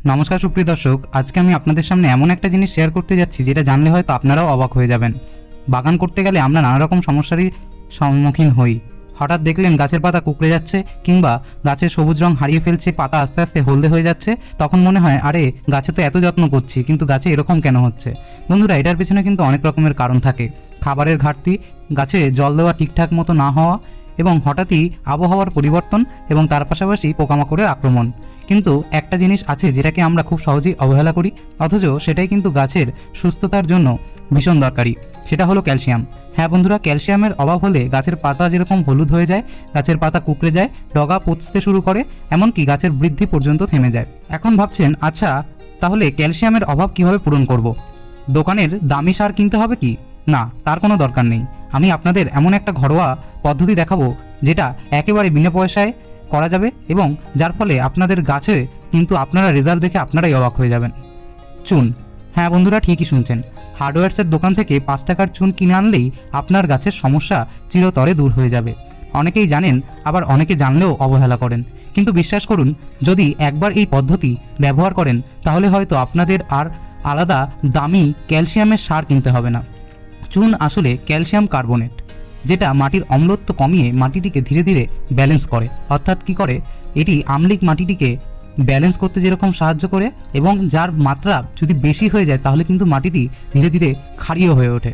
নমস্কার সুপ্রিয় দর্শক, আজকে আমি আপনাদের সামনে এমন একটা জিনিস শেয়ার করতে যাচ্ছি যেটা জানলে হয়তো আপনারাও অবাক হয়ে যাবেন। বাগান করতে গেলে আমরা নানা রকম সমস্যারই সম্মুখীন হই। হঠাৎ দেখলেন গাছের পাতা কুঁকড়ে যাচ্ছে কিংবা গাছের সবুজ রং হারিয়ে ফেলছে, পাতা আস্তে আস্তে হলদে হয়ে যাচ্ছে। তখন মনে হয় আরে গাছে তো এত যত্ন করছি কিন্তু গাছে এরকম কেন হচ্ছে। বন্ধুরা, এটার পেছনে কিন্তু অনেক রকমের কারণ থাকে। খাবারের ঘাটতি, গাছে জল দেওয়া ঠিকঠাক মতো না হওয়া এবং হঠাৎই আবহাওয়ার পরিবর্তন এবং তার পাশাপাশি পোকামাকড়ের আক্রমণ। কিন্তু একটা জিনিস আছে যেটাকে আমরা খুব সহজেই অবহেলা করি, অথচ সেটাই কিন্তু গাছের সুস্থতার জন্য ভীষণ দরকারি। সেটা হলো ক্যালসিয়াম। হ্যাঁ বন্ধুরা, ক্যালসিয়ামের অভাব হলে গাছের পাতা যেরকম হলুদ হয়ে যায়, গাছের পাতা কুঁকড়ে যায়, ডগা পচতে শুরু করে, এমনকি গাছের বৃদ্ধি পর্যন্ত থেমে যায়। এখন ভাবছেন, আচ্ছা তাহলে ক্যালসিয়ামের অভাব কিভাবে পূরণ করব? দোকানের দামি সার কিনতে হবে কি? না, তার কোনো দরকার নেই। আমি আপনাদের এমন একটা ঘরোয়া পদ্ধতি দেখাবো যেটা একেবারে বিনা পয়সায় করা যাবে এবং যার ফলে আপনাদের গাছে কিন্তু আপনারা রেজাল্ট দেখে আপনারাই অবাক হয়ে যাবেন। চুন। হ্যাঁ বন্ধুরা, ঠিকই শুনছেন। হার্ডওয়্যারসের দোকান থেকে 5 টাকার চুন কিনে আনলেই আপনার গাছের সমস্যা চিরতরে দূর হয়ে যাবে। অনেকেই জানেন, আবার অনেকে জানলেও অবহেলা করেন। কিন্তু বিশ্বাস করুন, যদি একবার এই পদ্ধতি ব্যবহার করেন তাহলে হয়তো আপনাদের আর আলাদা দামি ক্যালসিয়ামের সার কিনতে হবে না। চুন আসলে ক্যালসিয়াম কার্বনেট, যেটা মাটির অম্লত্ব কমিয়ে মাটিটিকে ধীরে ধীরে ব্যালেন্স করে। অর্থাৎ কি করে, এটি আম্লিক মাটিটিকে ব্যালেন্স করতে যেরকম সাহায্য করে এবং যার মাত্রা যদি বেশি হয়ে যায় তাহলে কিন্তু মাটিটি ধীরে ধীরে ক্ষারীয় হয়ে ওঠে।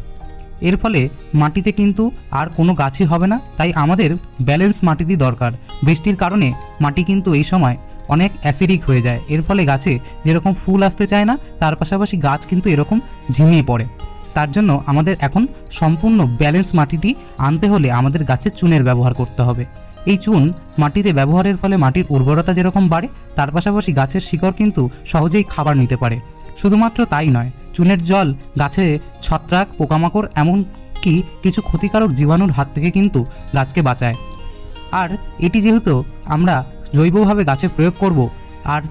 এর ফলে মাটিতে কিন্তু আর কোনো গাছই হবে না। তাই আমাদের ব্যালেন্স মাটিটি দরকার। বৃষ্টির কারণে মাটি কিন্তু এই সময় অনেক অ্যাসিডিক হয়ে যায়। এর ফলে গাছে যেরকম ফুল আসতে চায় না, তার পাশাপাশি গাছ কিন্তু এরকম ঝিমিয়ে পড়ে। তার জন্য আমাদের এখন সম্পূর্ণ ব্যালেন্স মাটিটি আনতে হলে আমাদের গাছে চুনের ব্যবহার করতে হবে। এই চুন মাটিতে ব্যবহারের ফলে মাটির উর্বরতা যেরকম বাড়ে, তার পাশাপাশি গাছের শিকড় কিন্তু সহজেই খাবার নিতে পারে। শুধুমাত্র তাই নয়, চুনের জল গাছে ছত্রাক, পোকামাকড় এমনকি কিছু ক্ষতিকারক জীবাণুর হাত থেকে কিন্তু গাছকে বাঁচায়। আর এটি যেহেতু আমরা জৈবভাবে গাছে প্রয়োগ করব, আর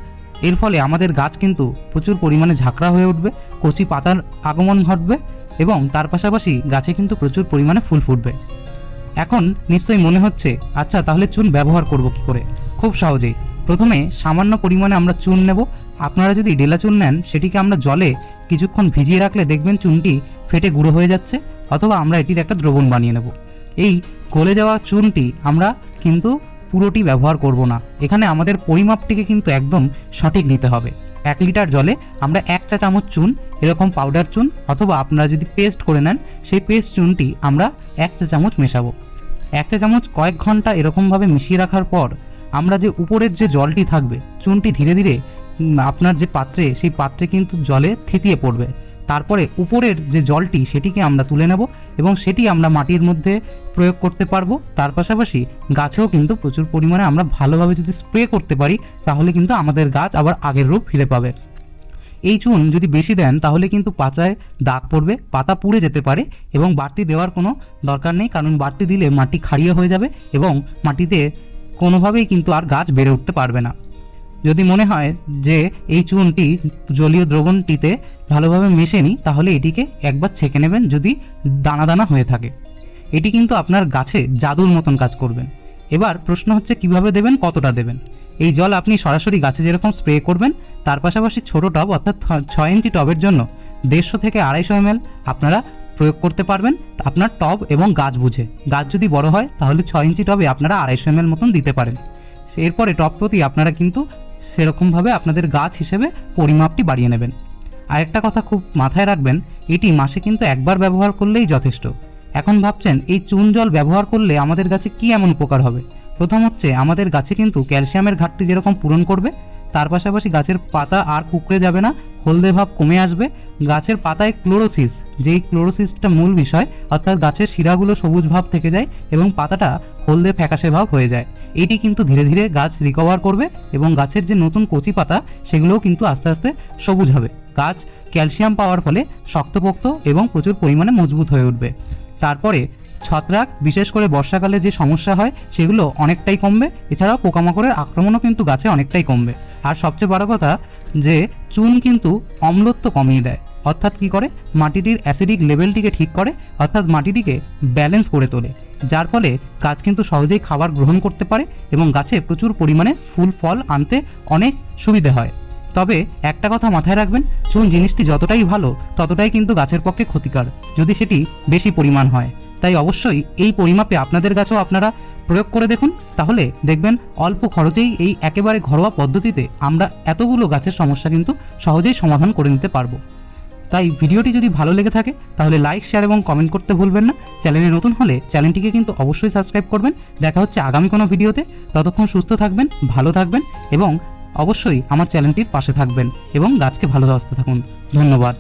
এর ফলে আমাদের গাছ কিন্তু প্রচুর পরিমাণে ঝাঁকড়া হয়ে উঠবে, কচি পাতার আগমন ঘটবে এবং তার পাশাপাশি গাছে কিন্তু প্রচুর পরিমাণে ফুল ফুটবে। এখন নিশ্চয়ই মনে হচ্ছে, আচ্ছা তাহলে চুন ব্যবহার করব কি করে? খুব সহজেই। প্রথমে সামান্য পরিমাণে আমরা চুন নেব। আপনারা যদি ডেলা চুন নেন, সেটিকে আমরা জলে কিছুক্ষণ ভিজিয়ে রাখলে দেখবেন চুনটি ফেটে গুঁড়ো হয়ে যাচ্ছে, অথবা আমরা এটির একটা দ্রবণ বানিয়ে নেব। এই গলে যাওয়া চুনটি আমরা কিন্তু পুরোটি ব্যবহার করব না। এখানে আমাদের পরিমাপটিকে কিন্তু একদম সঠিক নিতে হবে। 1 লিটার জলে আমরা 1 চা চামচ চুন, এরকম পাউডার চুন, অথবা আপনারা যদি পেস্ট করে নেন সেই পেস্ট চুনটি আমরা 1 চা চামচ মেশাবো। 1 চা চামচ কয়েক ঘন্টা এরকমভাবে মিশিয়ে রাখার পর আমরা যে উপরের যে জলটি থাকবে, চুনটি ধীরে ধীরে আপনার যে পাত্রে, সেই পাত্রে কিন্তু জলে থিতিয়ে পড়বে। তারপরে উপরের যে জলটি সেটিকে আমরা তুলে নেব এবং সেটি আমরা মাটির মধ্যে প্রয়োগ করতে পারবো। তার পাশাপাশি গাছেও কিন্তু প্রচুর পরিমাণে আমরা ভালোভাবে যদি স্প্রে করতে পারি তাহলে কিন্তু আমাদের গাছ আবার আগের রূপ ফিরে পাবে। এই চুন যদি বেশি দেন তাহলে কিন্তু পাতায় দাগ পড়বে, পাতা পুড়ে যেতে পারে এবং বাড়তি দেওয়ার কোনো দরকার নেই, কারণ বাড়তি দিলে মাটি ক্ষারীয় হয়ে যাবে এবং মাটিতে কোনোভাবেই কিন্তু আর গাছ বেড়ে উঠতে পারবে না। যদি মনে হয় যে এই চুনটি জলীয় দ্রবণটিতে ভালোভাবে মেশেনি, তাহলে এটিকে একবার ছেঁকে নেবেন যদি দানা দানা হয়ে থাকে। এটি কিন্তু আপনার গাছে জাদুর মতন কাজ করবেন। এবার প্রশ্ন হচ্ছে কিভাবে দেবেন, কতটা দেবেন। এই জল আপনি সরাসরি গাছে যেরকম স্প্রে করবেন, তার পাশাপাশি ছোটো টব অর্থাৎ 6 ইঞ্চি টবের জন্য 150 থেকে 250 ml আপনারা প্রয়োগ করতে পারবেন আপনার টব এবং গাছ বুঝে। গাছ যদি বড় হয় তাহলে 6 ইঞ্চি টবে আপনারা 250 ml মতন দিতে পারেন। এরপরে টব প্রতি আপনারা কিন্তু সেরকমভাবে আপনাদের গাছ হিসেবে পরিমাপটি বাড়িয়ে নেবেন। আরেকটা কথা খুব মাথায় রাখবেন, এটি মাসে কিন্তু একবার ব্যবহার করলেই যথেষ্ট। এখন ভাবছেন এই চুন জল ব্যবহার করলে আমাদের গাছে কি এমন উপকার হবে? প্রথম হচ্ছে, আমাদের গাছে কিন্তু ক্যালসিয়ামের ঘাটতি যেরকম পূরণ করবে, তার পাশাপাশি গাছের পাতা আর কুঁকড়ে যাবে না, হলদে ভাব কমে আসবে। গাছের পাতায় ক্লোরোসিস, যেই ক্লোরোসিসটা মূল বিষয়, অর্থাৎ গাছের শিরাগুলো সবুজ ভাব থেকে যায় এবং পাতাটা হলদে ফ্যাকাশে ভাব হয়ে যায়। এটি কিন্তু ধীরে ধীরে গাছ রিকভার করবে এবং গাছের যে নতুন কচি পাতা সেগুলোও কিন্তু আস্তে আস্তে সবুজ হবে। গাছ ক্যালসিয়াম পাওয়ার ফলে শক্তপোক্ত এবং প্রচুর পরিমাণে মজবুত হয়ে উঠবে। তারপরে ছত্রাক, বিশেষ করে বর্ষাকালে যে সমস্যা হয় সেগুলো অনেকটাই কমবে। এছাড়াও পোকামাকড়ের আক্রমণও কিন্তু গাছে অনেকটাই কমবে। আর সবচেয়ে বড় কথা যে চুন কিন্তু অম্লত্ব কমিয়ে দেয়, অর্থাৎ কি করে, মাটিটির অ্যাসিডিক লেভেলটিকে ঠিক করে, অর্থাৎ মাটিটিকে ব্যালেন্স করে তোলে, যার ফলে গাছ কিন্তু সহজেই খাবার গ্রহণ করতে পারে এবং গাছে প্রচুর পরিমাণে ফুল ফল আনতে অনেক সুবিধে হয়। তবে একটা কথা মাথায় রাখবেন, চুন জিনিসটি যতটাই ভালো ততটাই কিন্তু গাছের পক্ষে ক্ষতিকর যদি সেটি বেশি পরিমাণ হয়। তাই অবশ্যই এই পরিমাপে আপনাদের গাছেও আপনারা প্রয়োগ করে দেখুন, তাহলে দেখবেন অল্প খরচেই এই একেবারে ঘরোয়া পদ্ধতিতে আমরা এতগুলো গাছের সমস্যা কিন্তু সহজেই সমাধান করে নিতে পারবো। তাই ভিডিওটি যদি ভালো লেগে থাকে তাহলে লাইক, শেয়ার এবং কমেন্ট করতে ভুলবেন না। চ্যানেলে নতুন হলে চ্যানেলটিকে কিন্তু অবশ্যই সাবস্ক্রাইব করবেন। দেখা হচ্ছে আগামী কোনো ভিডিওতে। ততক্ষণ সুস্থ থাকবেন, ভালো থাকবেন এবং অবশ্যই আমার চ্যানেলটির পাশে থাকবেন এবং গাছকে ভালোবাসতে থাকুন। ধন্যবাদ।